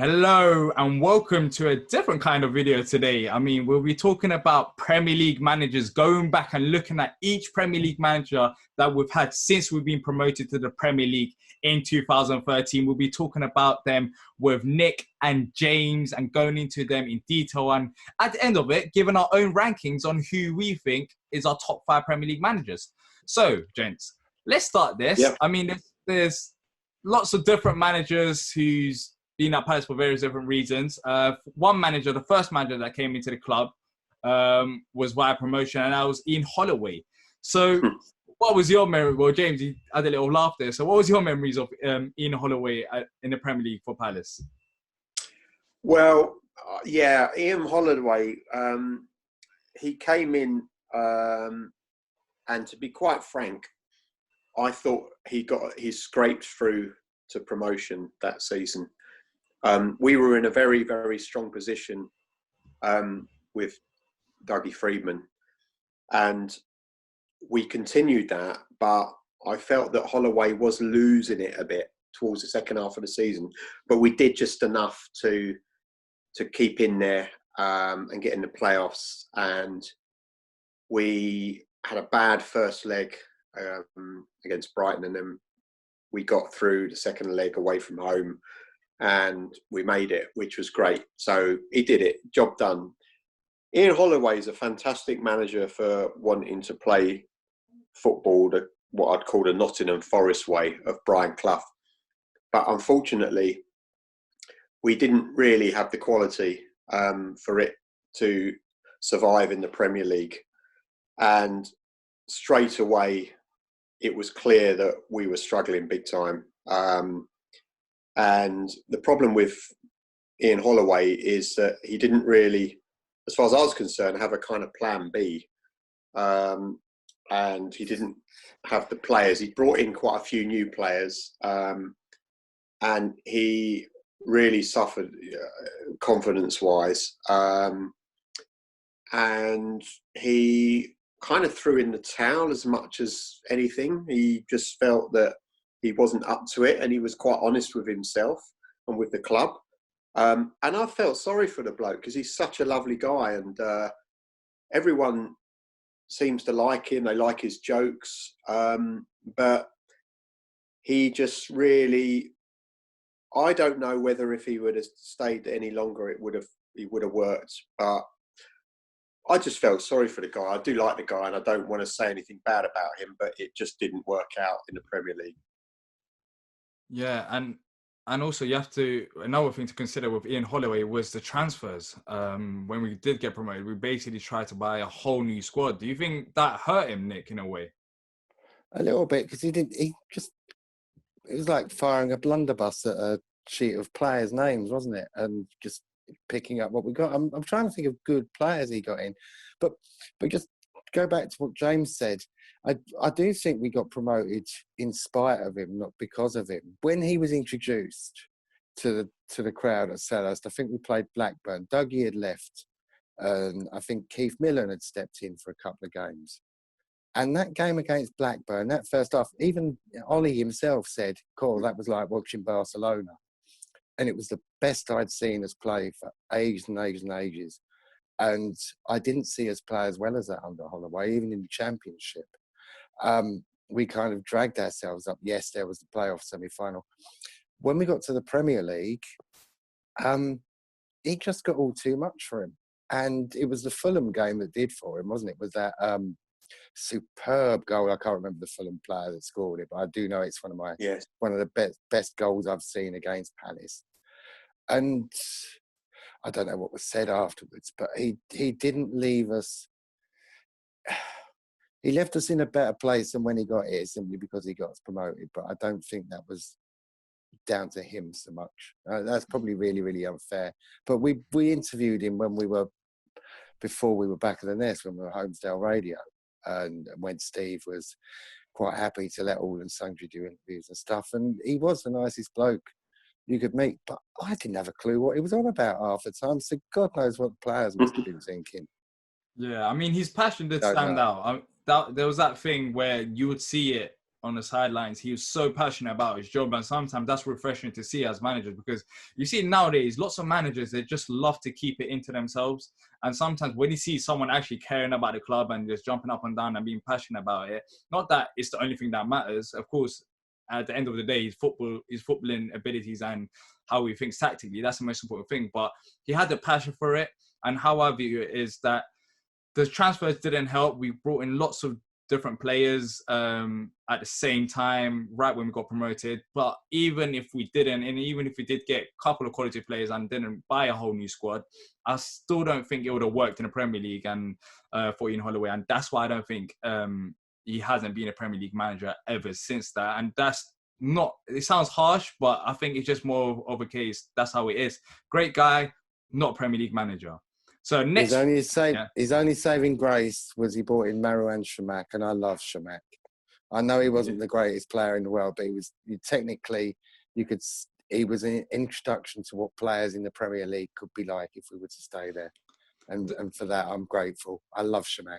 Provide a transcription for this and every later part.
Hello and welcome to a different kind of video today. We'll be talking about Premier League managers, going back and looking at each Premier League manager that we've had since we've been promoted to the Premier League in 2013. We'll be talking about them with Nick and James and going into them in detail. And at the end of it, giving our own rankings on who we think is our top 5 Premier League managers. So, gents, let's start this. Yep. There's lots of different managers who's been at Palace for various different reasons. One manager, the first manager that came into the club was via promotion, and that was Ian Holloway. So what was your memory? Well, James, you had a little laugh there. So what was your memories of Ian Holloway in the Premier League for Palace? Well, Ian Holloway, he came in, and to be quite frank, I thought he scraped through to promotion that season. We were in a very, very strong position with Dougie Freedman, and we continued that, but I felt that Holloway was losing it a bit towards the second half of the season, but we did just enough to keep in there and get in the playoffs, and we had a bad first leg against Brighton, and then we got through the second leg away from home and we made it, which was great. So he did it, job done. Ian Holloway is a fantastic manager for wanting to play football what I'd call the Nottingham Forest way of Brian Clough. But unfortunately, we didn't really have the quality for it to survive in the Premier League. And straight away, it was clear that we were struggling big time. And the problem with Ian Holloway is that he didn't really, as far as I was concerned, have a kind of plan B. And he didn't have the players. He brought in quite a few new players. And he really suffered confidence-wise. And he kind of threw in the towel as much as anything. He just felt that he wasn't up to it, and he was quite honest with himself and with the club. And I felt sorry for the bloke because he's such a lovely guy, and everyone seems to like him. They like his jokes, but he just really, I don't know whether if he would have stayed any longer, he would have worked. But I just felt sorry for the guy. I do like the guy, and I don't want to say anything bad about him, but it just didn't work out in the Premier League. Yeah, and also you have to, another thing to consider with Ian Holloway was the transfers. When we did get promoted, we basically tried to buy a whole new squad. Do you think that hurt him, Nick, in a way? A little bit, because it was like firing a blunderbuss at a sheet of players' names, wasn't it? And just picking up what we got. I'm trying to think of good players he got in, but just go back to what James said. I do think we got promoted in spite of him, not because of him. When he was introduced to the crowd at Selhurst, I think we played Blackburn. Dougie had left, and I think Keith Millen had stepped in for a couple of games. And that game against Blackburn, that first half, even Ollie himself said, "Cool, that was like watching Barcelona." And it was the best I'd seen us play for ages and ages and ages. And I didn't see us play as well as that under Holloway, even in the Championship. We kind of dragged ourselves up. Yes, there was the playoff semi-final. When we got to the Premier League, it just got all too much for him. And it was the Fulham game that did for him, wasn't it? It was that superb goal. I can't remember the Fulham player that scored it, but I do know it's one of the best goals I've seen against Palace. And I don't know what was said afterwards, but he didn't leave us. He left us in a better place than when he got here, simply because he got us promoted. But I don't think that was down to him so much. That's probably really, really unfair. But we interviewed him before we were back at the nest, when we were Homesdale Radio, and when Steve was quite happy to let all and sundry do interviews and stuff. And he was the nicest bloke you could meet, but I didn't have a clue what he was on about half the time. So God knows what the players must have been thinking. Yeah, his passion did stand out. There was that thing where you would see it on the sidelines, he was so passionate about his job. And sometimes that's refreshing to see as managers, because you see nowadays, lots of managers, they just love to keep it into themselves. And sometimes when you see someone actually caring about the club and just jumping up and down and being passionate about it, not that it's the only thing that matters. Of course, at the end of the day, his footballing abilities and how he thinks tactically, that's the most important thing. But he had the passion for it. And how I view it is that the transfers didn't help. We brought in lots of different players at the same time, right when we got promoted. But even if we didn't, and even if we did get a couple of quality players and didn't buy a whole new squad, I still don't think it would have worked in the Premier League and for Ian Holloway. And that's why I don't think he hasn't been a Premier League manager ever since that. And that's not, it sounds harsh, but I think it's just more of a case. That's how it is. Great guy, not Premier League manager. So next, his only saving grace was he brought in Marouane Chamakh, and I love Chamakh. I know he wasn't the greatest player in the world, but he was he was an introduction to what players in the Premier League could be like if we were to stay there. And for that, I'm grateful. I love Chamakh.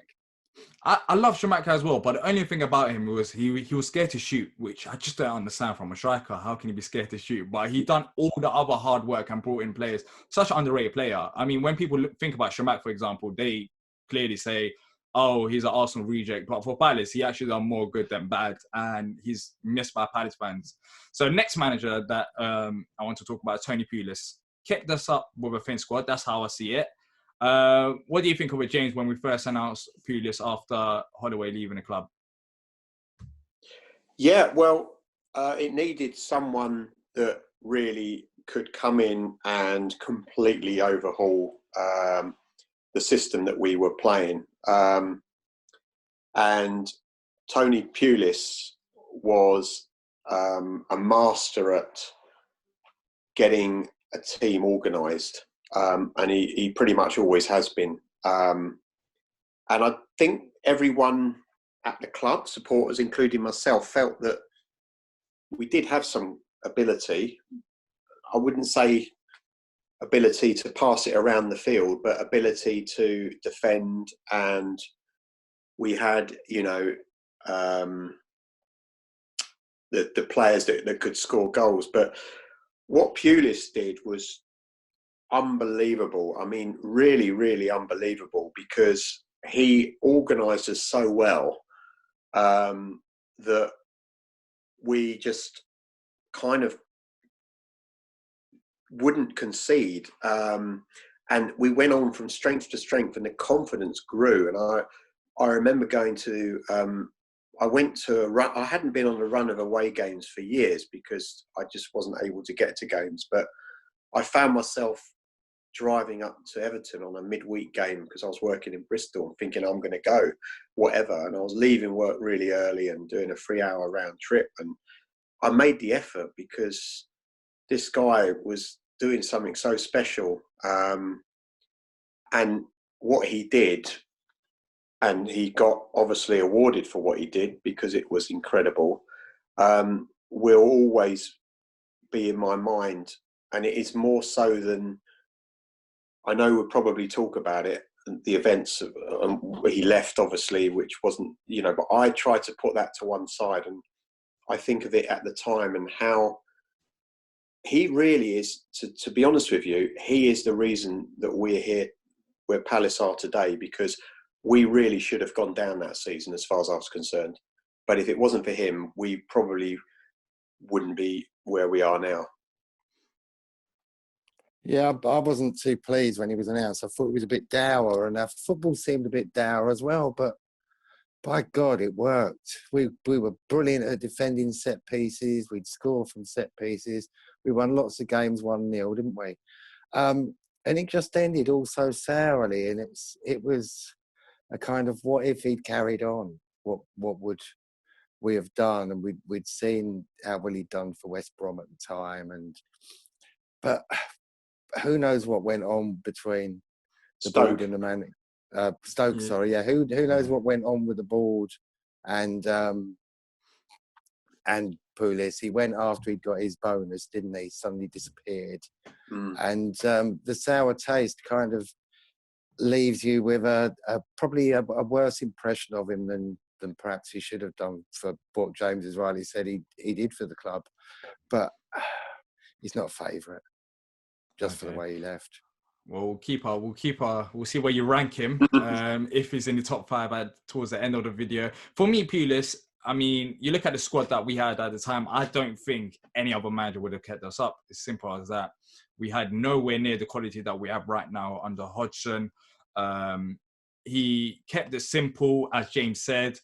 I love Chamakh as well, but the only thing about him was he was scared to shoot, which I just don't understand from a striker. How can he be scared to shoot? But he done all the other hard work and brought in players. Such an underrated player. I mean, when people think about Chamakh, for example, they clearly say, oh, he's an Arsenal reject. But for Palace, he actually done more good than bad, and he's missed by Palace fans. So next manager that I want to talk about is Tony Pulis. Kept us up with a thin squad. That's how I see it. What do you think of it, James, when we first announced Pulis after Holloway leaving the club? Yeah, well, it needed someone that really could come in and completely overhaul the system that we were playing. And Tony Pulis was a master at getting a team organised. And he pretty much always has been. And I think everyone at the club, supporters, including myself, felt that we did have some ability. I wouldn't say ability to pass it around the field, but ability to defend. And we had, the players that could score goals. But what Pulis did was unbelievable. I mean, really, really unbelievable, because he organised us so well that we just kind of wouldn't concede. And we went on from strength to strength, and the confidence grew. And I remember going to, I went to a run. I hadn't been on a run of away games for years because I just wasn't able to get to games. But I found myself driving up to Everton on a midweek game because I was working in Bristol and thinking I'm going to go, whatever. And I was leaving work really early and doing a 3-hour round trip. And I made the effort because this guy was doing something so special. And what he did, and he got obviously awarded for what he did because it was incredible, will always be in my mind. And it is more so than, I know we'll probably talk about it, the events he left, obviously, which wasn't, but I try to put that to one side, and I think of it at the time and how he really is, to be honest with you, he is the reason that we're here, where Palace are today, because we really should have gone down that season as far as I was concerned. But if it wasn't for him, we probably wouldn't be where we are now. Yeah, I wasn't too pleased when he was announced. I thought it was a bit dour, and our football seemed a bit dour as well. But by God, it worked. We were brilliant at defending set pieces. We'd score from set pieces. We won lots of games 1-0, didn't we? And it just ended all so sourly. And it was a kind of, what if he'd carried on? What would we have done? And we'd seen how well he'd done for West Brom at the time. But who knows what went on between the board and the man. Stoke, Yeah. sorry, yeah. Who knows what went on with the board and Pulis? He went after he'd got his bonus, didn't he? Suddenly disappeared, and the sour taste kind of leaves you with probably a worse impression of him than than perhaps he should have done for what James has rightly said he did for the club. But he's not a favourite just for the way he left. Well, we'll see where you rank him. If he's in the top 5 towards the end of the video. For me, Pulis, I mean, you look at the squad that we had at the time, I don't think any other manager would have kept us up. It's simple as that. We had nowhere near the quality that we have right now under Hodgson. He kept it simple, as James said,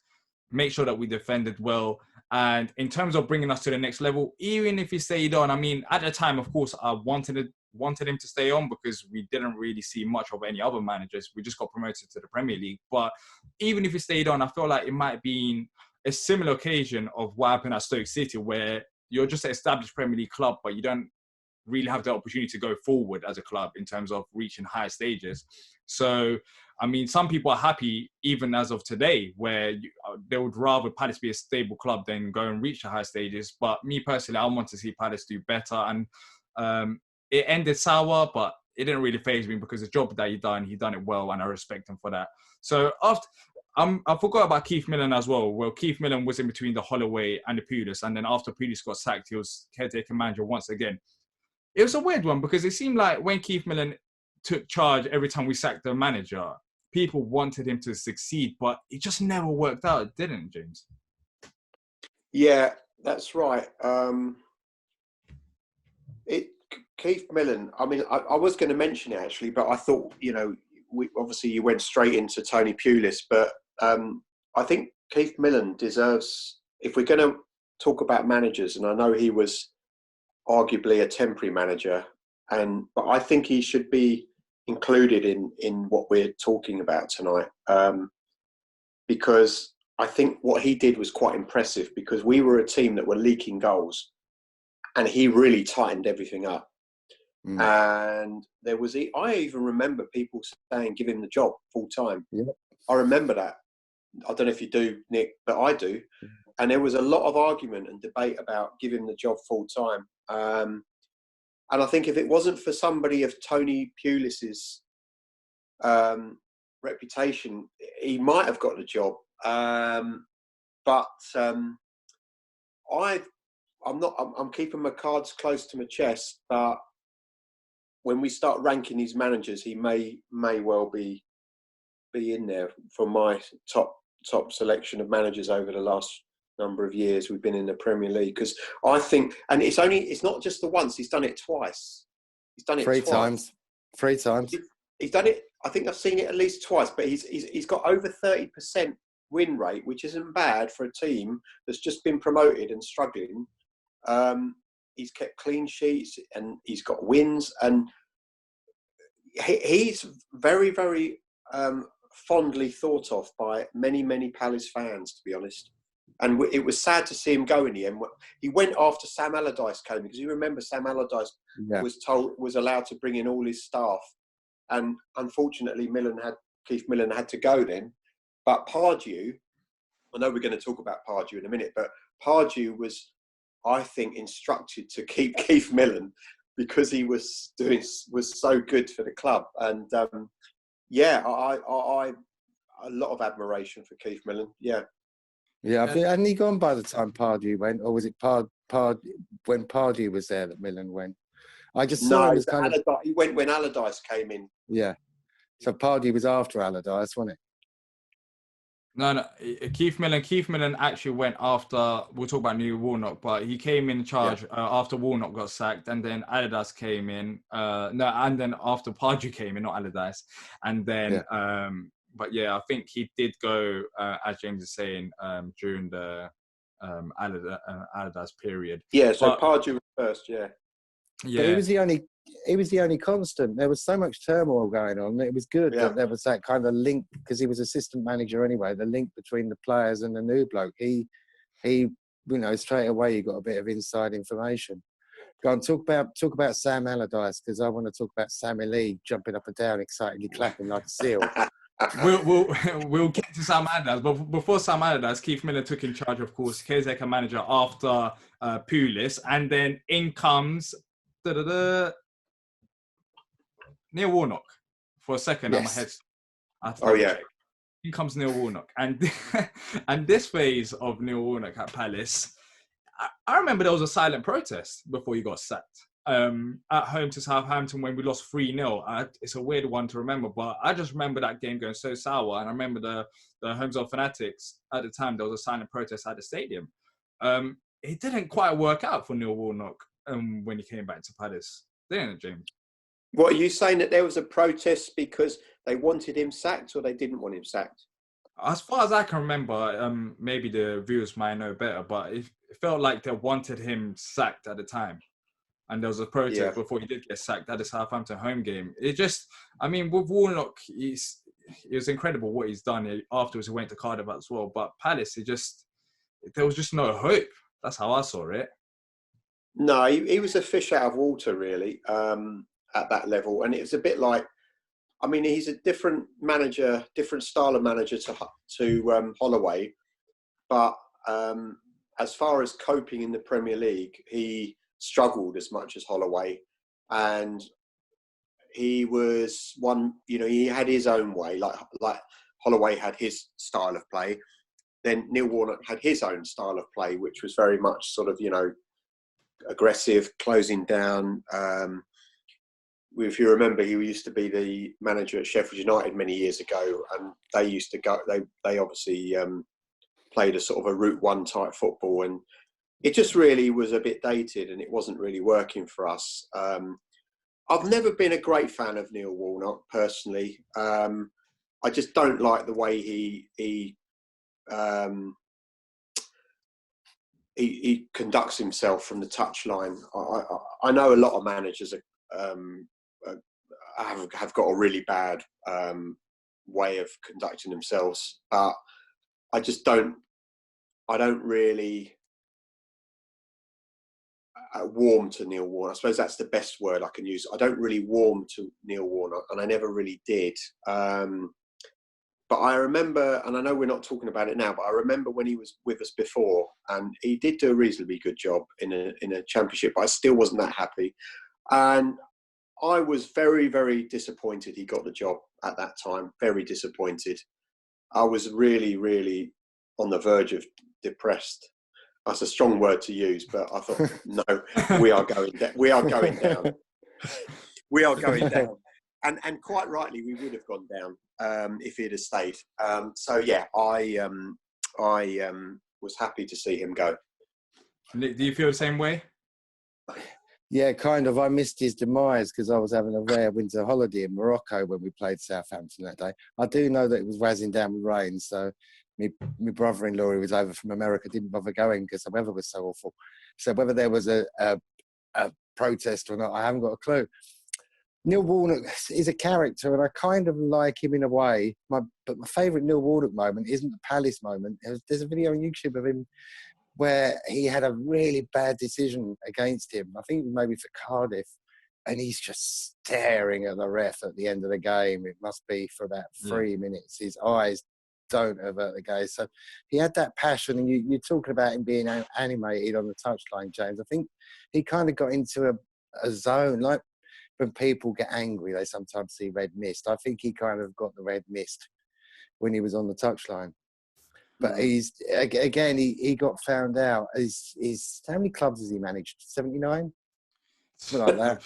make sure that we defended well. And in terms of bringing us to the next level, even if he stayed on, I mean, at the time, of course, I wanted him to stay on because we didn't really see much of any other managers. We just got promoted to the Premier League. But even if he stayed on, I feel like it might have been a similar occasion of what happened at Stoke City, where you're just an established Premier League club, but you don't really have the opportunity to go forward as a club in terms of reaching higher stages. So, I mean, some people are happy, even as of today, where they would rather Palace be a stable club than go and reach the high stages. But me personally, I want to see Palace do better. And it ended sour, but it didn't really faze me because the job that he done it well, and I respect him for that. So after, I forgot about Keith Millen as well. Well, Keith Millen was in between the Holloway and the Pulis, and then after Pulis got sacked, he was caretaker manager once again. It was a weird one because it seemed like when Keith Millen took charge, every time we sacked the manager, people wanted him to succeed, but it just never worked out, didn't it, James? Yeah, that's right. Keith Millen, I mean, I was going to mention it actually, but I thought, obviously you went straight into Tony Pulis, but I think Keith Millen deserves, if we're going to talk about managers, and I know he was arguably a temporary manager, but I think he should be included in what we're talking about tonight, because I think what he did was quite impressive, because we were a team that were leaking goals, and he really tightened everything up. And I even remember people saying, give him the job full time. Yeah. I remember that. I don't know if you do, Nick, but I do. And there was a lot of argument and debate about giving the job full time. And I think if it wasn't for somebody of Tony Pulis's reputation, he might have got the job. But I'm keeping my cards close to my chest. But when we start ranking these managers, he may well be in there for my top selection of managers over the last number of years we've been in the Premier League. Because I think, and it's not just the once, he's done it twice. He's done it three times. He's done it, I think I've seen it at least twice, but he's got over 30% win rate, which isn't bad for a team that's just been promoted and struggling. He's kept clean sheets and he's got wins, and he's very, very fondly thought of by many, many Palace fans, to be honest. And it was sad to see him go in the end. He went after Sam Allardyce came, because you remember Sam Allardyce was allowed to bring in all his staff, and unfortunately Keith Millen had to go then. But Pardew, I know we're going to talk about Pardew in a minute, but Pardew was, I think, instructed to keep Keith Millen because he was so good for the club. And I a lot of admiration for Keith Millen. Yeah. Yeah, I think, hadn't he gone by the time Pardew went, or was it when Pardew was there that Millen went? I just saw him as kind of... He went when Allardyce came in. Yeah. So Pardew was after Allardyce, wasn't it? No. Keith Millen actually went after, we'll talk about Neil Warnock, but he came in charge after Warnock got sacked, and then Allardyce came in. And then after Pardew came in, not Allardyce. And then... But yeah, I think he did go, as James is saying, during the Allardyce period. Yeah, so Pardew was first, yeah. But he was the only constant. There was so much turmoil going on. It was good that there was that kind of link, because he was assistant manager anyway, the link between the players and the new bloke. He straight away you got a bit of inside information. Go on, talk about Sam Allardyce, because I want to talk about Sammy Lee jumping up and down, excitedly clapping like a seal. We'll get to Sam Allardyce, but before Sam Allardyce, Keith Millen took in charge, of course, caretaker manager after Pulis, and then in comes Neil Warnock. For a second, yes. I had my head. in comes Neil Warnock, and and this phase of Neil Warnock at Palace, I remember there was a silent protest before he got sacked. At home to Southampton when we lost 3-0. It's a weird one to remember, but I just remember that game going so sour. And I remember the Homesdale Fanatics at the time, there was a silent protest at the stadium. It didn't quite work out for Neil Warnock when he came back to Palace, didn't it, James? What, are you saying that there was a protest because they wanted him sacked or they didn't want him sacked? As far as I can remember, maybe the viewers might know better, but it felt like they wanted him sacked at the time. And there was a protest before he did get sacked at the Southampton home game. It just, I mean, with Warnock, it was incredible what he's done. Afterwards, he went to Cardiff as well. But Palace, there was just no hope. That's how I saw it. No, he was a fish out of water, really, at that level. And it was a bit like, I mean, he's a different manager, different style of manager to Holloway. But as far as coping in the Premier League, he struggled as much as Holloway, and he was one, he had his own way, like Holloway had his style of play. Then Neil Warnock had his own style of play, which was very much sort of, aggressive, closing down. If you remember, he used to be the manager at Sheffield United many years ago, and they used to go, they obviously played a sort of a Route 1 type football, and it just really was a bit dated and it wasn't really working for us. I've never been a great fan of Neil Warnock personally. I just don't like the way he conducts himself from the touchline. I know a lot of managers have got a really bad way of conducting themselves. I don't really warm to Neil Warnock. I suppose that's the best word I can use. I don't really warm to Neil Warnock, and I never really did. But I remember, and I know we're not talking about it now, but I remember when he was with us before, and he did do a reasonably good job in a championship, but I still wasn't that happy. And I was very, very disappointed he got the job at that time. Very disappointed. I was really, really on the verge of depressed. That's a strong word to use, but I thought, no, we are going down. We are going down. We are going down. And quite rightly, we would have gone down if he'd have stayed. So yeah, I was happy to see him go. Nick, do you feel the same way? Yeah, kind of. I missed his demise because I was having a rare winter holiday in Morocco when we played Southampton that day. I do know that it was razzing down with rain, so my brother-in-law, who was over from America, didn't bother going because the weather was so awful. So whether there was a protest or not, I haven't got a clue. Neil Warnock is a character, and I kind of like him in a way. But my favourite Neil Warnock moment isn't the Palace moment. There's a video on YouTube of him where he had a really bad decision against him. I think maybe for Cardiff, and he's just staring at the ref at the end of the game. It must be for about 3 minutes. His eyes don't avert the gaze. So he had that passion, and you're talking about him being animated on the touchline, James. I think he kind of got into a zone, like when people get angry, they sometimes see red mist. I think he kind of got the red mist when he was on the touchline. But he got found out. How many clubs has he managed? 79? Something like that.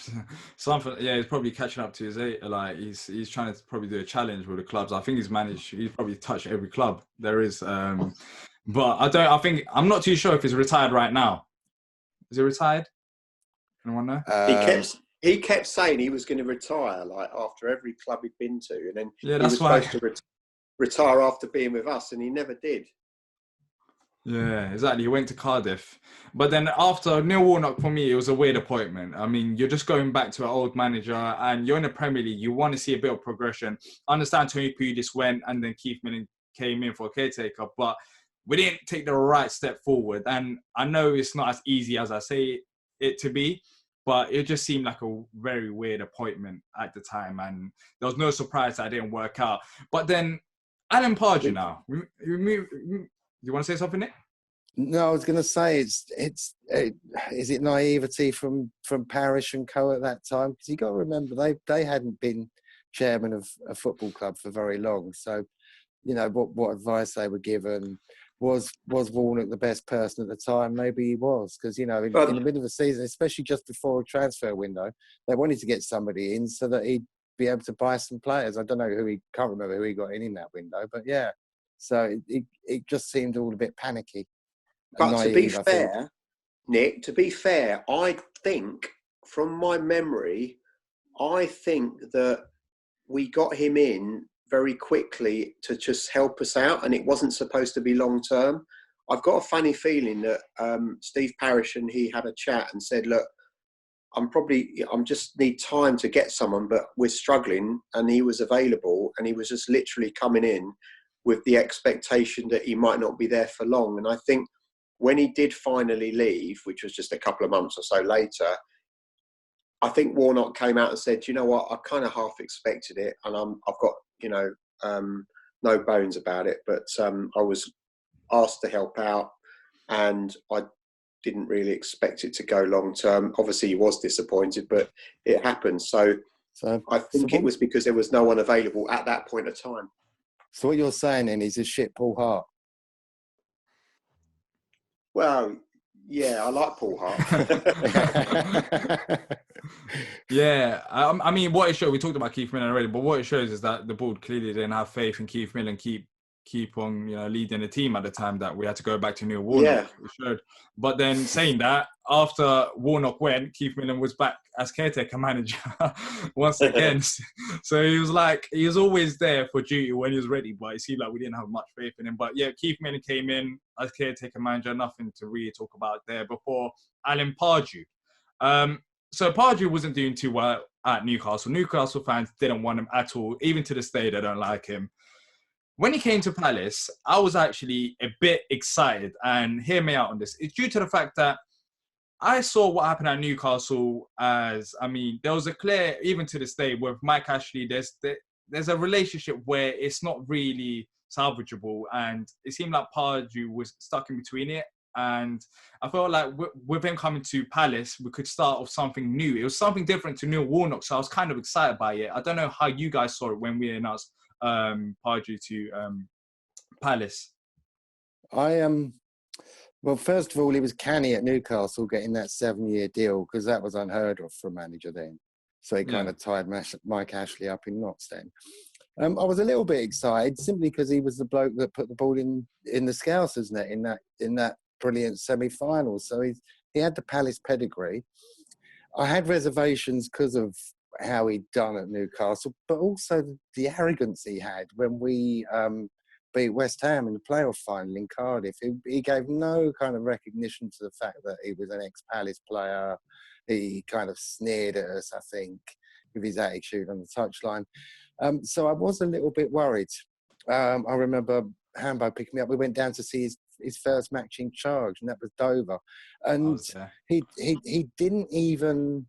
Something, yeah. He's probably catching up to his age. Like he's trying to probably do a challenge with the clubs. I think he's probably touched every club there is. But I'm not too sure if he's retired right now. Is he retired? Anyone know? He kept saying he was going to retire, like after every club he'd been to, and then he was supposed to retire after being with us, and he never did. Yeah, exactly. He went to Cardiff. But then after Neil Warnock, for me, it was a weird appointment. I mean, you're just going back to an old manager and you're in the Premier League. You want to see a bit of progression. I understand Tony Pulis went and then Keith Millen came in for a caretaker, but we didn't take the right step forward. And I know it's not as easy as I say it to be, but it just seemed like a very weird appointment at the time. And there was no surprise that it didn't work out. But then Alan Pardew now. You want to say something, Nick? No, I was going to say is it naivety from Parish and Co at that time? Because you got to remember they hadn't been chairman of a football club for very long, so you know, what advice they were given. Was Warnock the best person at the time? Maybe he was, because, you know, in the middle of the season, especially just before a transfer window, they wanted to get somebody in so that he'd be able to buy some players. I don't know can't remember who he got in that window, but yeah. So it just seemed all a bit panicky. But naive, to be fair, Nick, I think, from my memory, I think that we got him in very quickly to just help us out, and it wasn't supposed to be long term. I've got a funny feeling that Steve Parish and he had a chat and said, look, I'm just need time to get someone, but we're struggling. And he was available, and he was just literally coming in with the expectation that he might not be there for long. And I think when he did finally leave, which was just a couple of months or so later, I think Warnock came out and said, you know what, I kind of half expected it, and I've got, you know, no bones about it, but I was asked to help out, and I didn't really expect it to go long term. Obviously, he was disappointed, but it happened. So I think it was because there was no one available at that point of time. So what you're saying then is a shit Paul Hart? Well, yeah, I like Paul Hart. Yeah, I mean, what it shows, we talked about Keith Millen already, but what it shows is that the board clearly didn't have faith in Keith Millen keep on, you know, leading the team at the time that we had to go back to Neil Warnock. Yeah. It showed. But then saying that, after Warnock went, Keith Millen was back as caretaker manager once again. So he was always there for duty when he was ready, but it seemed like we didn't have much faith in him. But yeah, Keith Millen came in as caretaker manager, nothing to really talk about there before Alan Pardew. So Pardew wasn't doing too well at Newcastle. Newcastle fans didn't want him at all. Even to this day, they don't like him. When he came to Palace, I was actually a bit excited, and hear me out on this. It's due to the fact that I saw what happened at Newcastle as, I mean, there was a clear, even to this day, with Mike Ashley, there's a relationship where it's not really salvageable, and it seemed like Pardew was stuck in between it. And I felt like with him coming to Palace, we could start off something new. It was something different to Neil Warnock, so I was kind of excited by it. I don't know how you guys saw it when we announced Pardew to Palace. Well, first of all, he was canny at Newcastle getting that 7-year deal, because that was unheard of for a manager then. So he kind of tied Mike Ashley up in knots then. I was a little bit excited simply because he was the bloke that put the ball in the Scousers' net in that brilliant semi-final. So he had the Palace pedigree. I had reservations because of how he'd done at Newcastle, but also the arrogance he had when we beat West Ham in the playoff final in Cardiff. He gave no kind of recognition to the fact that he was an ex-Palace player. He kind of sneered at us, I think, with his attitude on the touchline. So I was a little bit worried. I remember Hambo picking me up. We went down to see his first match in charge, and that was Dover. And he didn't even...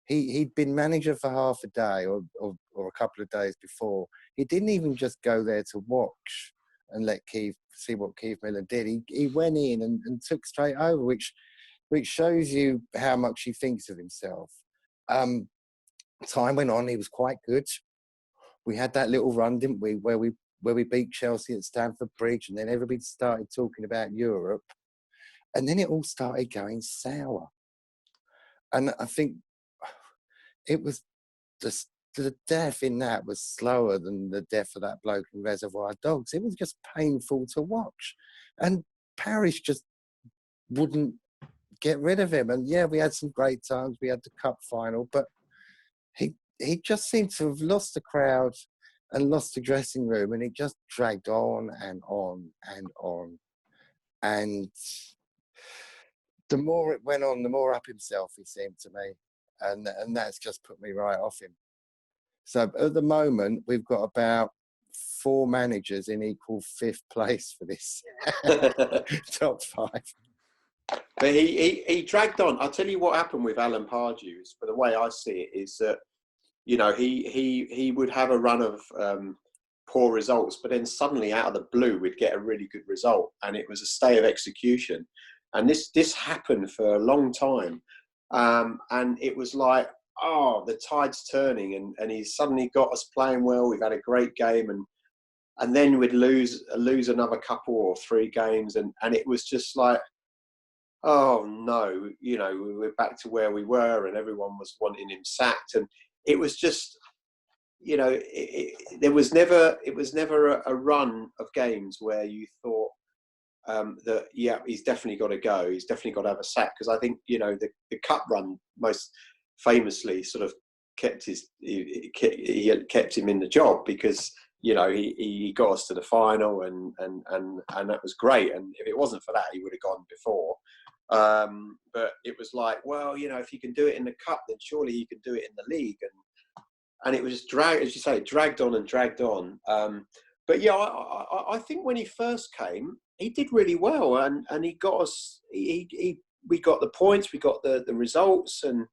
He'd been manager for half a day or a couple of days before. He didn't even just go there to watch and let Keith see what Keith Millen did. He went in and took straight over, which shows you how much he thinks of himself. Time went on, he was quite good. We had that little run, didn't we, where we beat Chelsea at Stamford Bridge, and then everybody started talking about Europe. And then it all started going sour. And I think it was the death in that was slower than the death of that bloke in Reservoir Dogs. It was just painful to watch. And Parish just wouldn't get rid of him. And yeah, we had some great times. We had the cup final, but he just seemed to have lost the crowd and lost the dressing room, and it just dragged on and on and on. And the more it went on, the more up himself he seemed to me. And that's just put me right off him. So at the moment, we've got about 4 managers in equal 5th place for this top 5. But he dragged on. I'll tell you what happened with Alan Pardew, for the way I see it, is that, you know, he would have a run of poor results, but then suddenly out of the blue, we'd get a really good result. And it was a stay of execution. And this happened for a long time. And it was like, oh, the tide's turning, and he's suddenly got us playing well. We've had a great game, and and then we'd lose another couple or 3 games, and it was just like, oh no, you know, we were back to where we were, and everyone was wanting him sacked, and it was just, you know, it was never a run of games where you thought that, yeah, he's definitely got to go, he's definitely got to have a sack, because I think, you know, the cup run most famously sort of kept him in the job, because, you know, he got us to the final, and that was great, and if it wasn't for that, he would have gone before. But it was like, well, you know, if he can do it in the cup, then surely he can do it in the league, and it was just dragged on and dragged on. But yeah, I think when he first came, he did really well, and he got us. We got the points, we got the results, and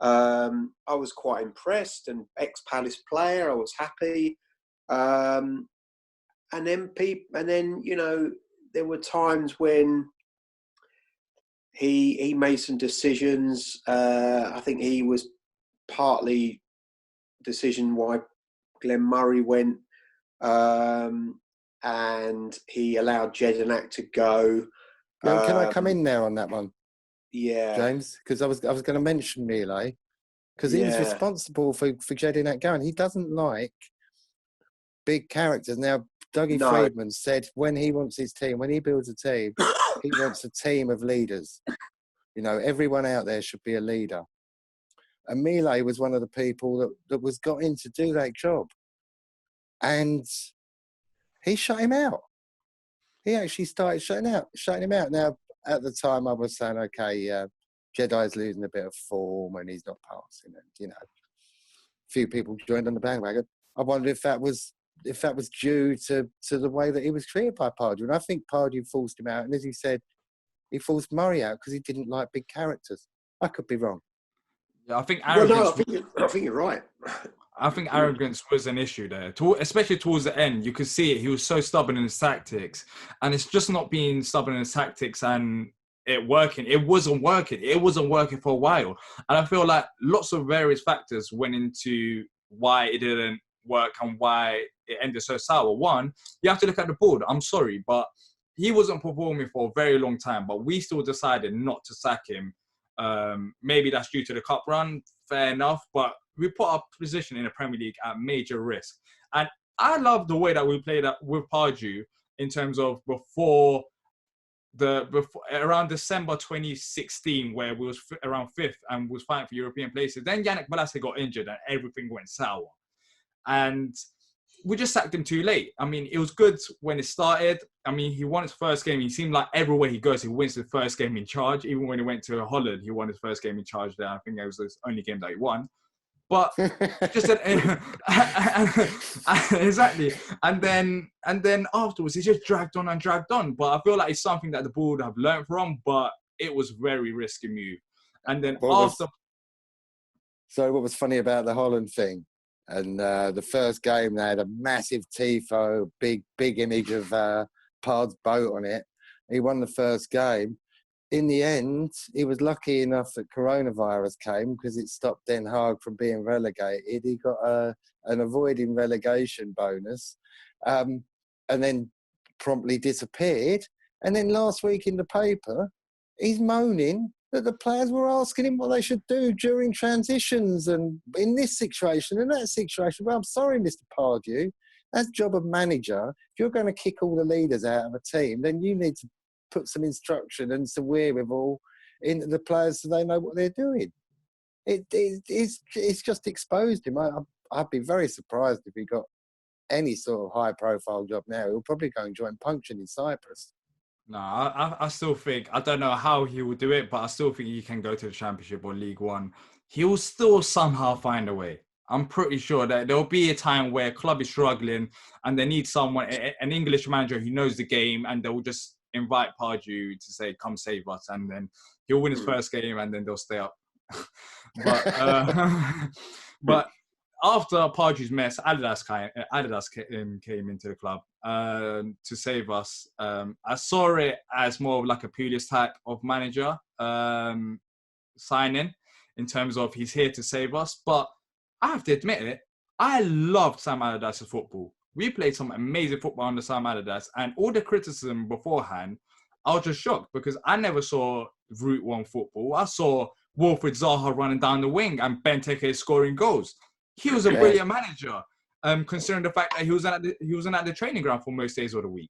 I was quite impressed. And ex-Palace player, I was happy. And then you know, there were times when he made some decisions. I think he was partly decision why Glenn Murray went, and he allowed Jedinak to go. Can I come in there on that one? Yeah, James, because I was going to mention Mile, because he was responsible for Jedinak going. He doesn't like big characters. Now, Dougie Friedman said when he wants his team, when he builds a team, he wants a team of leaders. You know, everyone out there should be a leader. And Mile was one of the people that was got in to do that job. And he shut him out. He actually started shutting him out. Now, at the time, I was saying, okay, Jedi's losing a bit of form and he's not passing. And, you know, a few people joined on the bandwagon. I wondered if that was due to the way that he was treated by Pardew. And I think Pardew forced him out. And as he said, he forced Murray out because he didn't like big characters. I could be wrong. Yeah, I think arrogance. I think you're right. I think arrogance was an issue there, especially towards the end. You could see it. He was so stubborn in his tactics, and it's just not being stubborn in his tactics and it working. It wasn't working. It wasn't working for a while, and I feel like lots of various factors went into why it didn't work and why it ended so sour. One, you have to look at the board. I'm sorry, but he wasn't performing for a very long time, but we still decided not to sack him. Maybe that's due to the cup run. Fair enough, but we put our position in the Premier League at major risk. And I love the way that we played with Pardew in terms of before around December 2016, where we was around 5th and was fighting for European places. Then Yannick Bolasie got injured and everything went sour. And we just sacked him too late. I mean, it was good when it started. I mean, he won his first game. He seemed like everywhere he goes, he wins the first game in charge. Even when he went to Holland, he won his first game in charge there. I think that was the only game that he won. But just exactly. And then afterwards, he just dragged on and dragged on. But I feel like it's something that the board have learned from, but it was very risky move. And then what was funny about the Holland thing? And the first game, they had a massive tifo, big image of Pard's boat on it. He won the first game. In the end, he was lucky enough that coronavirus came because it stopped Den Haag from being relegated. He got an avoiding relegation bonus, and then promptly disappeared. And then last week in the paper, he's moaning that the players were asking him what they should do during transitions and in this situation and that situation. Well, I'm sorry, Mr. Pardew. As job of manager, if you're going to kick all the leaders out of a team, then you need to put some instruction and some wherewithal into the players so they know what they're doing. It's just exposed him. I'd be very surprised if he got any sort of high-profile job now. He'll probably go and join Puncheon in Cyprus. No, I still think, I don't know how he will do it, but I still think he can go to the Championship or League One. He will still somehow find a way. I'm pretty sure that there'll be a time where a club is struggling and they need someone, an English manager who knows the game, and they'll just invite Pardew to say, come save us. And then he'll win his first game and then they'll stay up. But after Pardew's mess, Allardyce came into the club to save us. I saw it as more of like a Pulis type of manager signing in terms of he's here to save us. But I have to admit it, I loved Sam Allardyce's football. we played some amazing football under Sam Allardyce, and all the criticism beforehand, I was just shocked because I never saw Route 1 football. I saw Wilfried Zaha running down the wing and Benteke scoring goals. He was a brilliant manager, considering the fact that he wasn't at the training ground for most days of the week.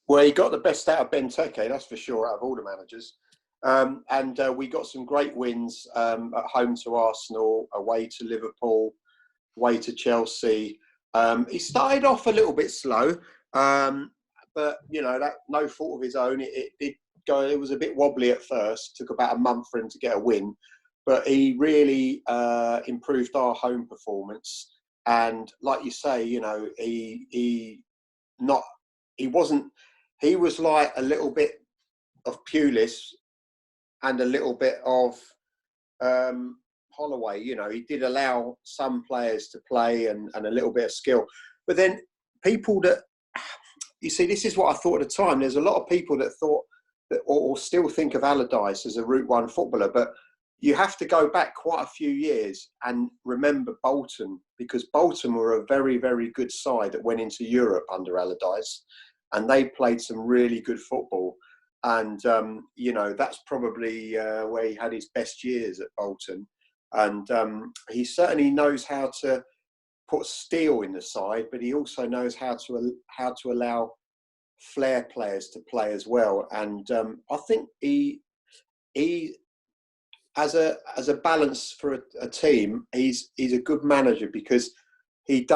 Well, he got the best out of Benteke, that's for sure, out of all the managers. And we got some great wins at home to Arsenal, away to Liverpool, away to Chelsea. He started off a little bit slow, but that no fault of his own. It did go. It was a bit wobbly at first. Took about a month for him to get a win, but he really improved our home performance. And like you say, he was like a little bit of Pulis and a little bit of Holloway. He did allow some players to play and a little bit of skill. But then people that, you see, this is what I thought at the time. There's a lot of people that thought that or still think of Allardyce as a Route 1 footballer. But you have to go back quite a few years and remember Bolton, because Bolton were a very, very good side that went into Europe under Allardyce. And they played some really good football. And, that's probably where he had his best years at Bolton. And he certainly knows how to put steel in the side, but he also knows how to allow flair players to play as well. And I think he as a balance for a team, he's a good manager because he's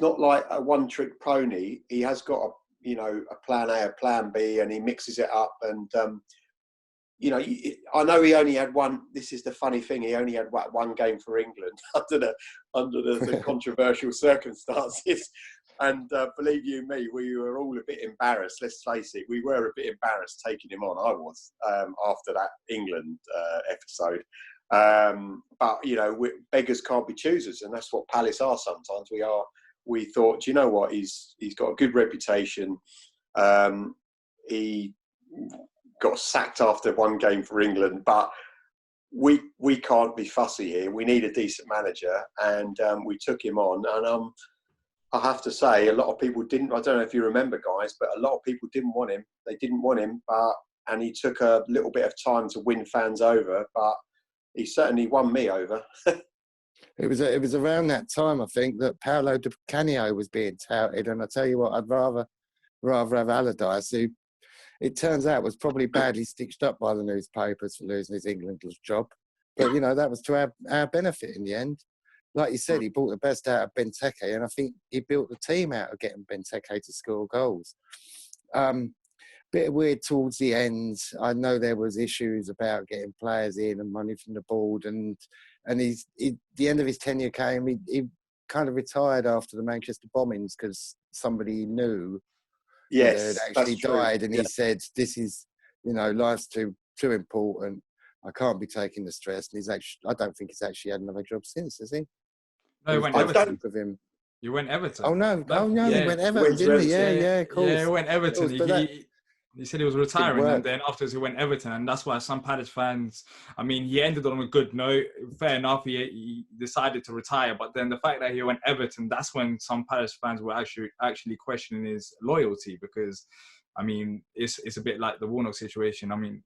not like a one-trick pony. He has got a plan A, a plan B, and he mixes it up. And, I know he only had one. This is the funny thing. He only had one game for England under the controversial circumstances. And believe you me, we were all a bit embarrassed. Let's face it, we were a bit embarrassed taking him on. I was after that England episode. But beggars can't be choosers, and that's what Palace are sometimes. We thought, you know what, he's got a good reputation. He got sacked after one game for England, but we can't be fussy here. We need a decent manager, and we took him on. And I have to say, a lot of people didn't. I don't know if you remember, guys, but a lot of people didn't want him. They didn't want him, and he took a little bit of time to win fans over, but he certainly won me over. It was around that time, I think, that Paolo Di Canio was being touted, and I tell you what, I'd rather have Allardyce, who it turns out was probably badly stitched up by the newspapers for losing his England job. But that was to our benefit in the end. Like you said, he brought the best out of Benteke, and I think he built the team out of getting Benteke to score goals. Bit weird towards the end. I know there was issues about getting players in and money from the board, and the end of his tenure came. He kind of retired after the Manchester bombings because somebody knew that had actually died, and he said, "This is, life's too important. I can't be taking the stress." And I don't think he's actually had another job since, has he? No, he went Everton. With him. You went Everton. Oh no, he went Everton, didn't he? Yeah, of course. Yeah, he went Everton. He said he was retiring, and then afterwards he went Everton, and that's why some Palace fans. I mean, he ended on a good note. Fair enough, he decided to retire, but then the fact that he went Everton, that's when some Palace fans were actually questioning his loyalty, because, I mean, it's a bit like the Warnock situation. I mean,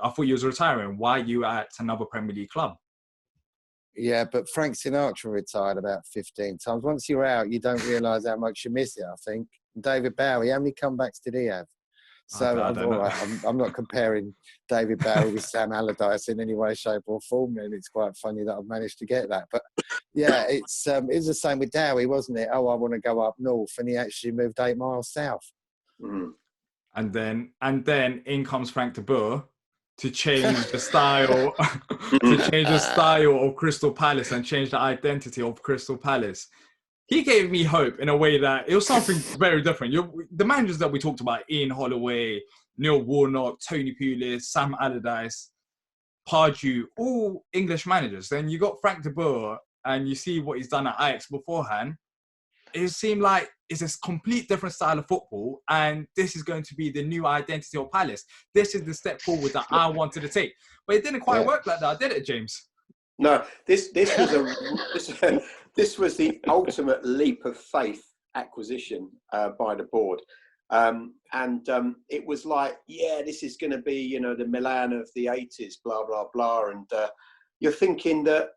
I thought he was retiring. Why are you at another Premier League club? Yeah, but Frank Sinatra retired about 15 times. Once you're out, you don't realise how much you miss it, I think. David Bowie, how many comebacks did he have? So I'm not comparing David Bowie with Sam Allardyce in any way, shape or form, and it's quite funny that I've managed to get that. But yeah, it was the same with Dowie, wasn't it? Oh, I want to go up north, and he actually moved 8 miles south. Mm. And then in comes Frank de Boer to change the style, of Crystal Palace and change the identity of Crystal Palace. He gave me hope in a way that it was something very different. The managers that we talked about, Ian Holloway, Neil Warnock, Tony Pulis, Sam Allardyce, Pardew, all English managers. Then you got Frank de Boer, and you see what he's done at Ajax beforehand. It seemed like it's a complete different style of football, and this is going to be the new identity of Palace. This is the step forward that I wanted to take. But it didn't quite work like that, did it, James? No, this was this was the ultimate leap of faith acquisition by the board. It was like, yeah, this is going to be, you know, the Milan of the 80s, blah, blah, blah. And you're thinking that,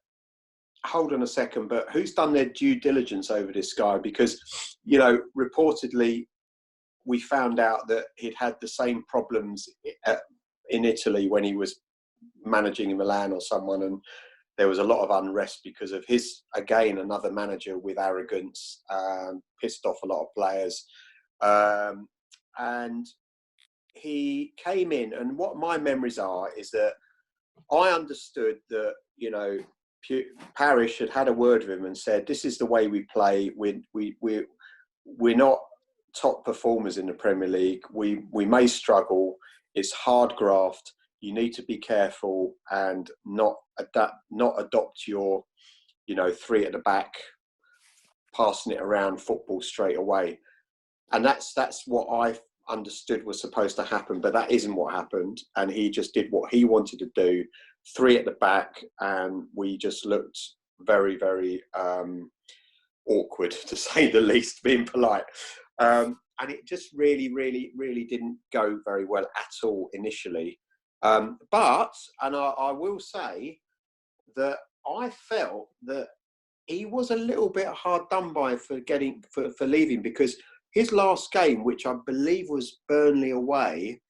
hold on a second, but who's done their due diligence over this guy? Because, you know, reportedly, we found out that he'd had the same problems in Italy when he was managing in Milan or someone, and there was a lot of unrest because of his, again, another manager with arrogance, pissed off a lot of players. And he came in, and what my memories are is that I understood that, you know, Parish had a word with him and said, this is the way we play. We're not top performers in the Premier League. We may struggle. It's hard graft. You need to be careful and not adopt your, you know, three at the back, passing it around football straight away. And that's what I understood was supposed to happen, but that isn't what happened. And he just did what he wanted to do, three at the back, and we just looked very, very awkward, to say the least, being polite. And it just really, really, really didn't go very well at all initially. But I will say that I felt that he was a little bit hard done by for leaving, because his last game, which I believe was Burnley away,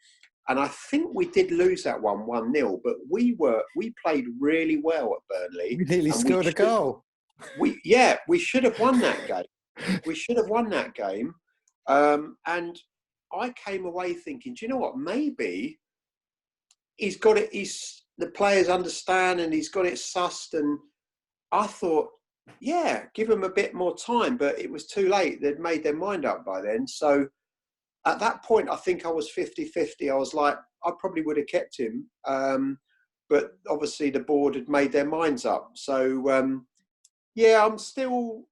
and I think we did lose that 1-0, but we played really well at Burnley. We nearly scored a goal. We should have won that game. We should have won that game. And I came away thinking, do you know what? Maybe he's got it. The players understand, and he's got it sussed. And I thought, yeah, give him a bit more time, but it was too late. They'd made their mind up by then. So at that point, I think I was 50-50. I was like, I probably would have kept him. But obviously the board had made their minds up. So, yeah, I'm still...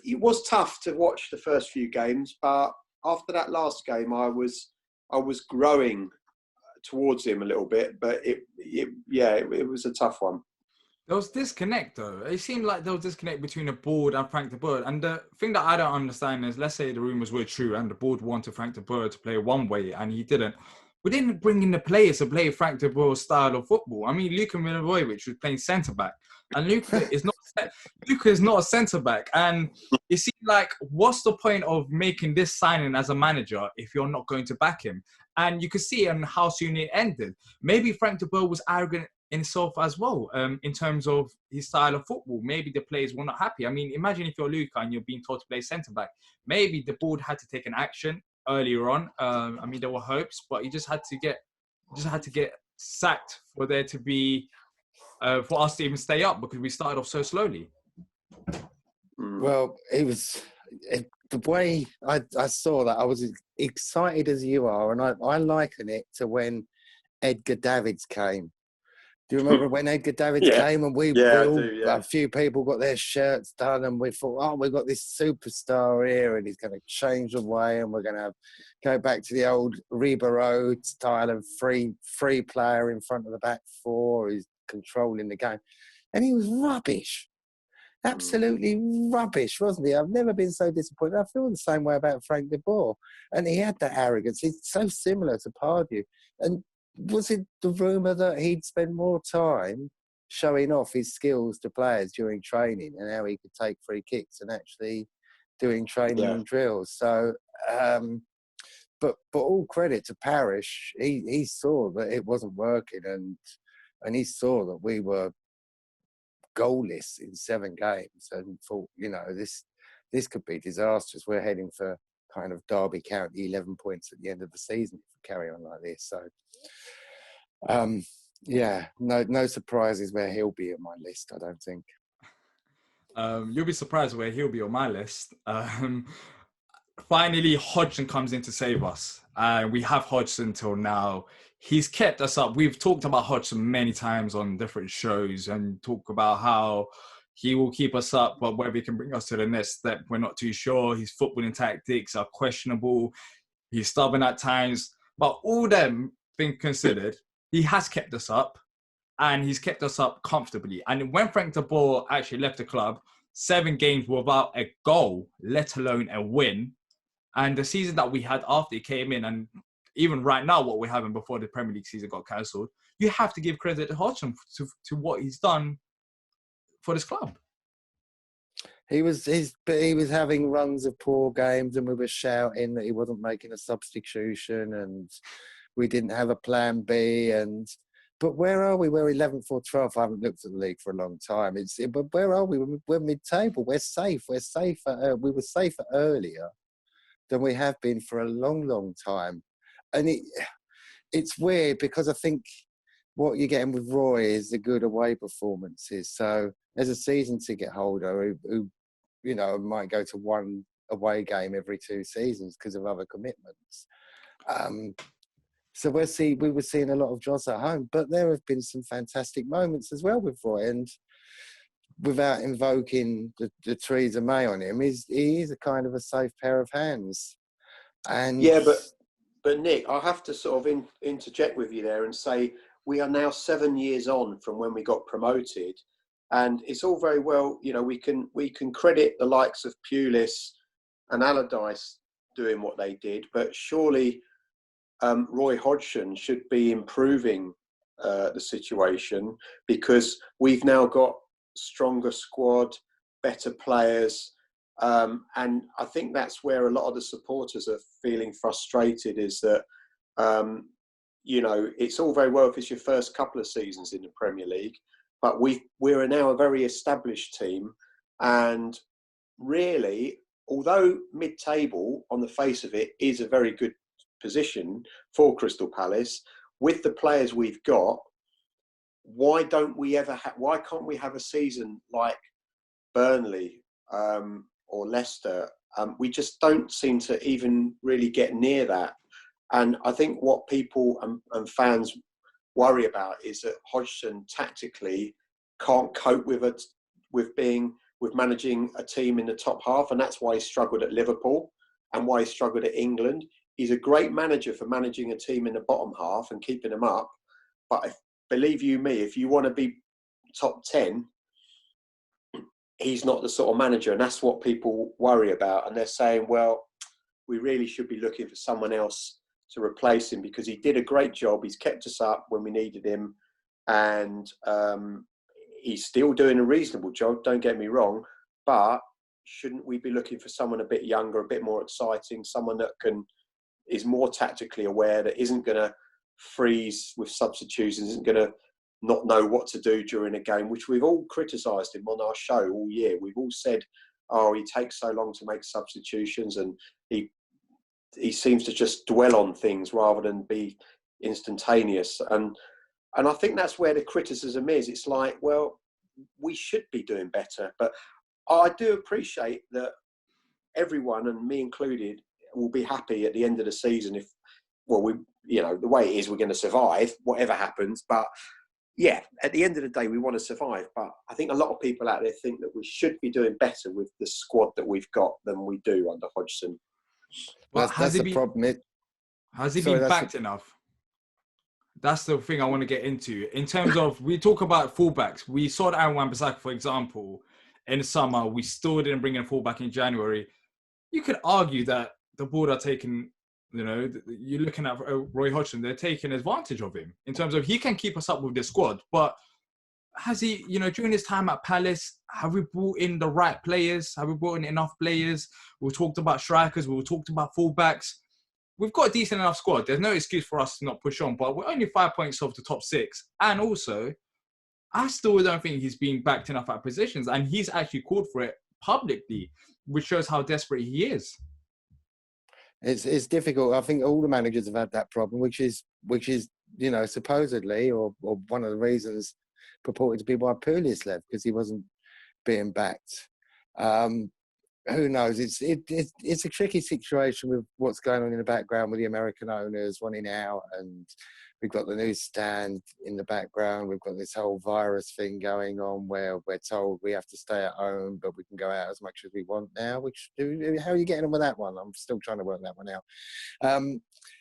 it was tough to watch the first few games, but after that last game, I was growing towards him a little bit. But it was a tough one. There was disconnect, though. It seemed like there was disconnect between the board and Frank de Boer. And the thing that I don't understand is, let's say the rumours were true and the board wanted Frank de Boer to play one way and he didn't. We didn't bring in the players to play Frank de Boer's style of football. I mean, Luka Milivojevic was playing centre-back. And Luka is not a centre-back. And it seemed like, what's the point of making this signing as a manager if you're not going to back him? And you could see on how soon it ended. Maybe Frank de Boer was arrogant in himself as well, in terms of his style of football. Maybe the players were not happy. I mean, imagine if you're Luka and you're being told to play centre-back. Maybe the board had to take an action earlier on. I mean, there were hopes, but he just had to get sacked for there to be, for us to even stay up, because we started off so slowly. Well, the way I saw that, I was as excited as you are, and I liken it to when Edgar Davids came. Do you remember when Edgar Davids came and a few people got their shirts done and we thought, oh, we've got this superstar here and he's going to change the way and we're going to go back to the old Ribeiro style of free player in front of the back four who's controlling the game. And he was rubbish. Absolutely rubbish, wasn't he? I've never been so disappointed. I feel the same way about Frank de Boer. And he had that arrogance. He's so similar to Pardew. And was it the rumour that he'd spend more time showing off his skills to players during training and how he could take free kicks and actually doing training and drills? So, but all credit to Parish. He saw that it wasn't working and he saw that we were goalless in 7 games and thought, you know, this could be disastrous. We're heading for kind of Derby County 11 points at the end of the season if we carry on like this. So, no surprises where he'll be on my list, I don't think. You'll be surprised where he'll be on my list. Finally, Hodgson comes in to save us. We have Hodgson till now. He's kept us up. We've talked about Hodgson many times on different shows and talk about how he will keep us up, but whether he can bring us to the next step, we're not too sure. His footballing tactics are questionable. He's stubborn at times. But all them things considered, he has kept us up. and he's kept us up comfortably. And when Frank de Boer actually left the club, 7 games without a goal, let alone a win. And the season that we had after he came in, and even right now what we're having before the Premier League season got cancelled, you have to give credit to Hodgson to what he's done for this club. He was having runs of poor games, and we were shouting that he wasn't making a substitution, and we didn't have a plan B. But where are we? We're 11th or 12th. I haven't looked at the league for a long time. But where are we? We're mid-table. We're safe. We're safer. We were safer earlier than we have been for a long, long time. And it's weird because I think what you're getting with Roy is the good away performances. So as a season ticket holder who might go to one away game every 2 seasons because of other commitments. So we were seeing a lot of Joss at home, but there have been some fantastic moments as well with Roy. And without invoking the Theresa May on him, he is a kind of a safe pair of hands. And yeah, but Nick, I have to sort of interject with you there and say we are now 7 years on from when we got promoted, and it's all very well, we can credit the likes of Pulis and Allardyce doing what they did, but surely Roy Hodgson should be improving the situation, because we've now got stronger squad, better players, and I think that's where a lot of the supporters are feeling frustrated, is that it's all very well if it's your first couple of seasons in the Premier League, but we're now a very established team, and really, although mid-table on the face of it is a very good position for Crystal Palace, with the players we've got, why can't we have a season like Burnley or Leicester? We just don't seem to even really get near that. And I think what people and fans worry about is that Hodgson tactically can't cope with managing a team in the top half, and that's why he struggled at Liverpool and why he struggled at England. He's a great manager for managing a team in the bottom half and keeping them up, but believe you me, if you want to be top 10, he's not the sort of manager, and that's what people worry about. And they're saying, well, we really should be looking for someone else to replace him, because he did a great job. He's kept us up when we needed him, and he's still doing a reasonable job, don't get me wrong, but shouldn't we be looking for someone a bit younger, a bit more exciting, someone that is more tactically aware, that isn't going to freeze with substitutions, isn't going to not know what to do during a game, which we've all criticised him on our show all year. We've all said, oh, he takes so long to make substitutions, and he seems to just dwell on things rather than be instantaneous. And I think that's where the criticism is. It's like, well, we should be doing better. But I do appreciate that everyone, and me included, will be happy at the end of the season if, the way it is, we're going to survive, whatever happens. But yeah, at the end of the day, we want to survive. But I think a lot of people out there think that we should be doing better with the squad that we've got than we do under Hodgson. Well, that's the problem. Has he been backed enough? That's the thing I want to get into. In terms of, we talk about fullbacks. We saw Aaron Wan-Bissaka, for example, in the summer. We still didn't bring in a fullback in January. You could argue that the board are taking, you're looking at Roy Hodgson, they're taking advantage of him in terms of he can keep us up with the squad. But has he, during his time at Palace, have we brought in the right players? Have we brought in enough players? We talked about strikers. We talked about fullbacks. We've got a decent enough squad. There's no excuse for us to not push on, but we're only 5 points off the top 6. And also, I still don't think he's being backed enough at positions, and he's actually called for it publicly, which shows how desperate he is. It's difficult. I think all the managers have had that problem, which is supposedly, or one of the reasons purported to be why Pulis left, because he wasn't being backed. Who knows? It's a tricky situation with what's going on in the background with the American owners wanting out, and we've got the newsstand in the background. We've got this whole virus thing going on where we're told we have to stay at home, but we can go out as much as we want now. How are you getting on with that one? I'm still trying to work that one out.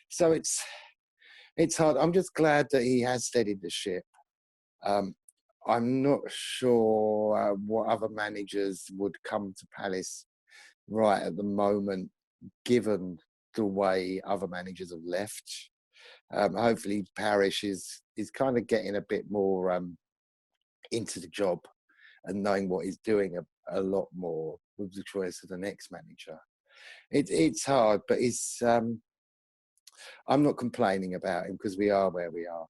So it's hard. I'm just glad that he has steadied the ship. I'm not sure what other managers would come to Palace right at the moment, given the way other managers have left. Hopefully, Parish is kind of getting a bit more into the job and knowing what he's doing a lot more with the choice of the next manager. It's hard, but it's. I'm not complaining about him because we are where we are.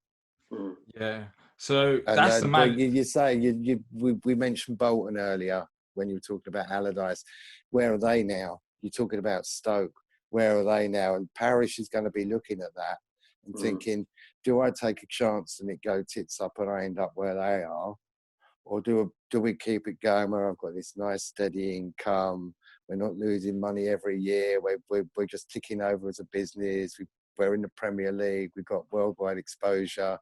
Yeah. So And that's the man. you say we mentioned Bolton earlier when you were talking about Allardyce. Where are they now? You're talking about Stoke. Where are they now? And Parish is going to be looking at that and thinking, do I take a chance and it go tits up and I end up where they are? Or do we keep it going where I've got this nice steady income? We're not losing money every year. We're just ticking over as a business. We're in the Premier League. We've got worldwide exposure.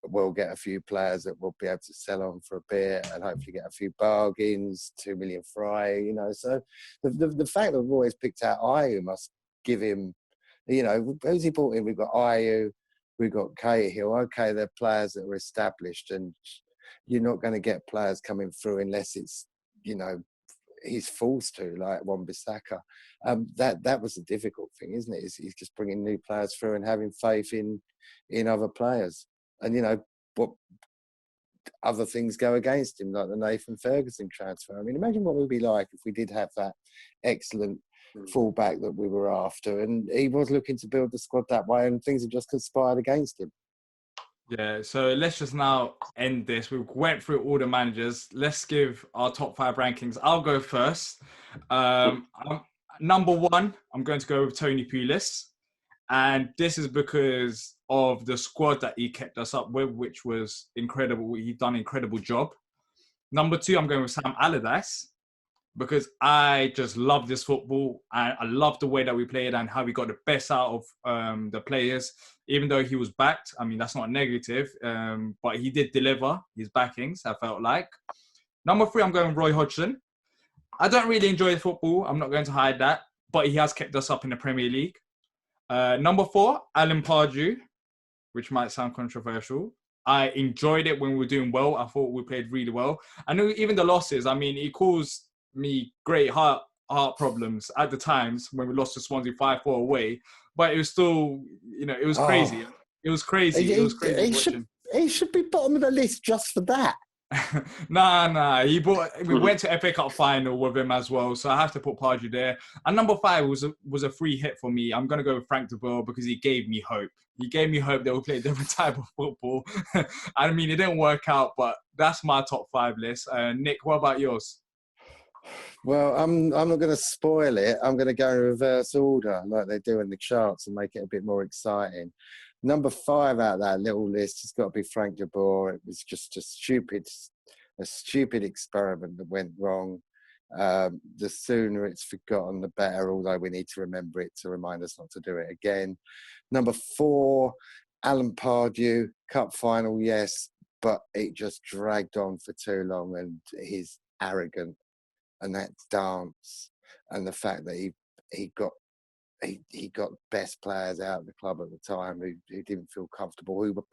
We'll get a few players that we'll be able to sell on for a bit and hopefully get a few bargains, 2 million fry, you know. So the fact that we've always picked out Ayew must give him, you know, who's he brought in? We've got Ayew, we've got Cahill. Okay, they're players that are established, and you're not going to get players coming through unless it's, you know, he's forced to, like Wan-Bissaka. That was the difficult thing, isn't it? He's just bringing new players through and having faith in other players. And, you know, what other things go against him, like the Nathan Ferguson transfer. I mean, imagine what it would be like if we did have that excellent fullback that we were after. And he was looking to build the squad that way, and things have just conspired against him. Yeah, so let's just now end this. We went through all the managers. Let's give our top 5 rankings. I'll go first. Number 1, I'm going to go with Tony Pulis. And this is because of the squad that he kept us up with, which was incredible. He'd done an incredible job. Number 2, I'm going with Sam Allardyce, because I just love this football. I love the way that we played and how we got the best out of the players. Even though he was backed, I mean, that's not negative, but he did deliver his backings, I felt like. Number 3, I'm going with Roy Hodgson. I don't really enjoy football. I'm not going to hide that, but he has kept us up in the Premier League. Number 4, Alan Pardew, which might sound controversial. I enjoyed it when we were doing well. I thought we played really well. I know even the losses, I mean, it caused me great heart problems at the times when we lost to Swansea 5-4 away. But it was still, you know, it was crazy. It was crazy. It was crazy watching. He should be bottom of the list just for that. Nah. We went to FA Cup final with him as well, so I have to put Pardew there. And number 5 was a free hit for me. I'm gonna go with Frank de Boer because he gave me hope. He gave me hope that we'll play a different type of football. I mean, it didn't work out, but that's my top 5 list. Nick, what about yours? Well, I'm not going to spoil it. I'm going to go in reverse order like they do in the charts and make it a bit more exciting. Number 5 out of that little list has got to be Frank de Boer. It was just a stupid experiment that went wrong. The sooner it's forgotten, the better, although we need to remember it to remind us not to do it again. Number 4, Alan Pardew, cup final, yes, but it just dragged on for too long, and he's arrogant. And that dance and the fact that he got best players out of the club at the time who didn't feel comfortable, who were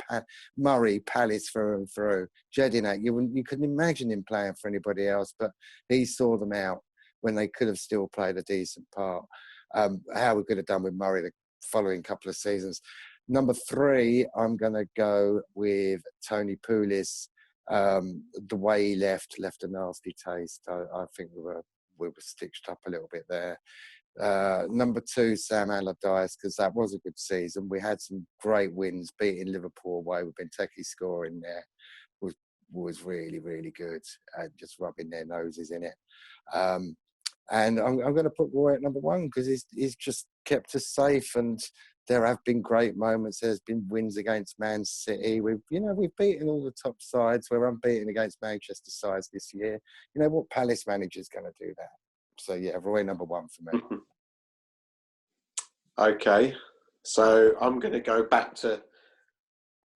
Murray, Palace through and through. Jedinak, you couldn't imagine him playing for anybody else, but he saw them out when they could have still played a decent part. How we could have done with Murray the following couple of seasons. Number 3, I'm going to go with Tony Pulis. The way he left a nasty taste. I think we were stitched up a little bit there. Number 2, Sam Allardyce, because that was a good season. We had some great wins, beating Liverpool away with Benteke scoring there was really, really good, and just rubbing their noses in it. And I'm going to put Roy at number 1 because he's just kept us safe, and there have been great moments. There's been wins against Man City. We've beaten all the top sides. We're unbeaten against Manchester sides this year. You know what Palace manager's going to do that? So yeah, Roy number 1 for me. Okay, so I'm going to go back to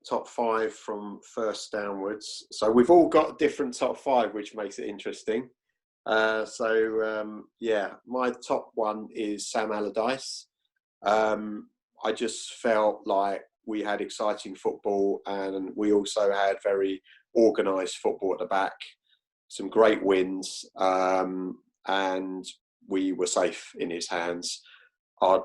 top 5 from first downwards. So we've all got a different top 5, which makes it interesting. Yeah, my top 1 is Sam Allardyce. I just felt like we had exciting football, and we also had very organised football at the back, some great wins, and we were safe in his hands. I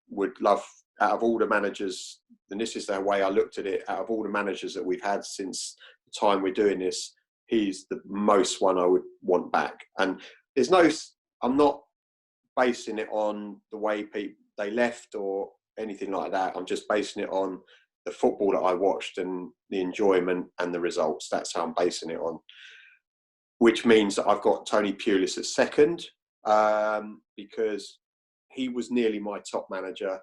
would love, out of all the managers, and this is the way I looked at it, out of all the managers that we've had since the time we're doing this, he's the most one I would want back. And there's no, I'm not basing it on the way they left or anything like that. I'm just basing it on the football that I watched and the enjoyment and the results. That's how I'm basing it on. Which means that I've got Tony Pulis at second, because he was nearly my top manager.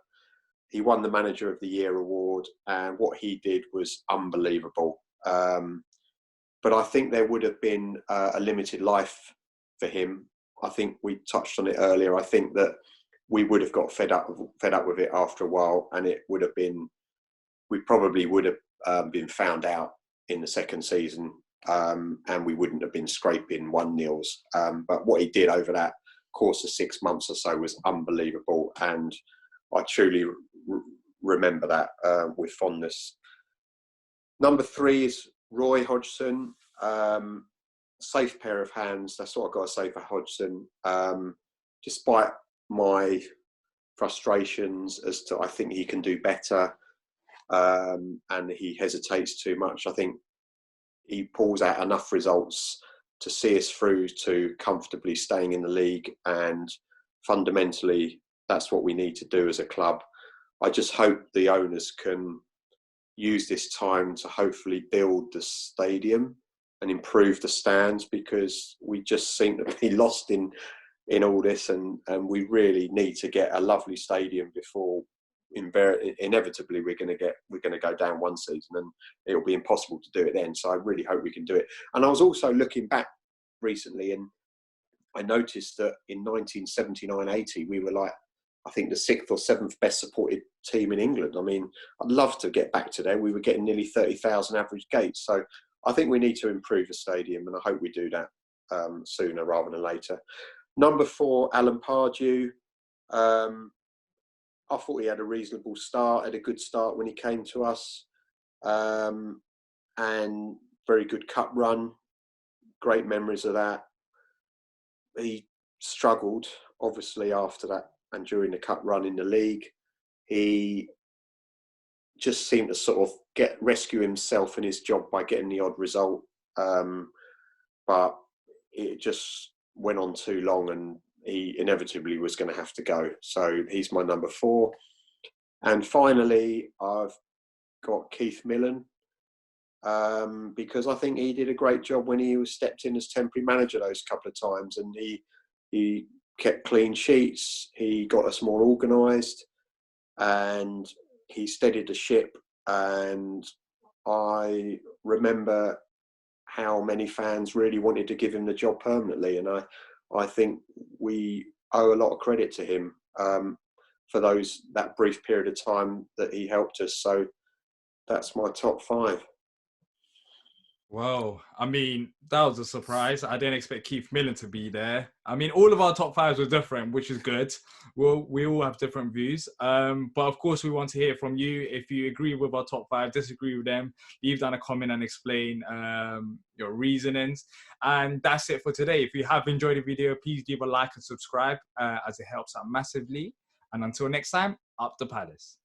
He won the Manager of the Year award, and what he did was unbelievable. But I think there would have been a limited life for him. I think we touched on it earlier. I think that we would have got fed up with it after a while, and it would have been, we probably would have been found out in the second season, and we wouldn't have been scraping 1-0s. But what he did over that course of 6 months or so was unbelievable, and I truly remember that with fondness. Number 3 is Roy Hodgson. Safe pair of hands. That's what I've got to say for Hodgson. Despite my frustrations as to, I think he can do better, and he hesitates too much. I think he pulls out enough results to see us through to comfortably staying in the league, and fundamentally that's what we need to do as a club. I just hope the owners can use this time to hopefully build the stadium and improve the stands, because we just seem to be lost in all this, and we really need to get a lovely stadium before inevitably we're going to go down one season, and it'll be impossible to do it then. So I really hope we can do it. And I was also looking back recently, and I noticed that in 1979-80 we were like, I think, the 6th or 7th best supported team in England. I mean, I'd love to get back to there. We were getting nearly 30,000 average gates. So I think we need to improve the stadium, and I hope we do that sooner rather than later. Number 4, Alan Pardew. I thought he had a reasonable start, had a good start when he came to us, and very good cup run. Great memories of that. He struggled, obviously, after that and during the cup run in the league. He just seemed to sort of rescue himself in his job by getting the odd result, but it just went on too long, and he inevitably was going to have to go. So he's my number 4. And finally, I've got Keith Millen, because I think he did a great job when he was stepped in as temporary manager those couple of times, and he kept clean sheets, he got us more organised, and he steadied the ship. And I remember how many fans really wanted to give him the job permanently, and I think we owe a lot of credit to him for that brief period of time that he helped us. So that's my top 5. Whoa, I mean, that was a surprise. I didn't expect Keith Millen to be there. I mean, all of our top 5s were different, which is good. We all have different views. But of course, we want to hear from you. If you agree with our top 5, disagree with them, leave down a comment and explain your reasonings. And that's it for today. If you have enjoyed the video, please leave a like and subscribe, as it helps out massively. And until next time, up the Palace.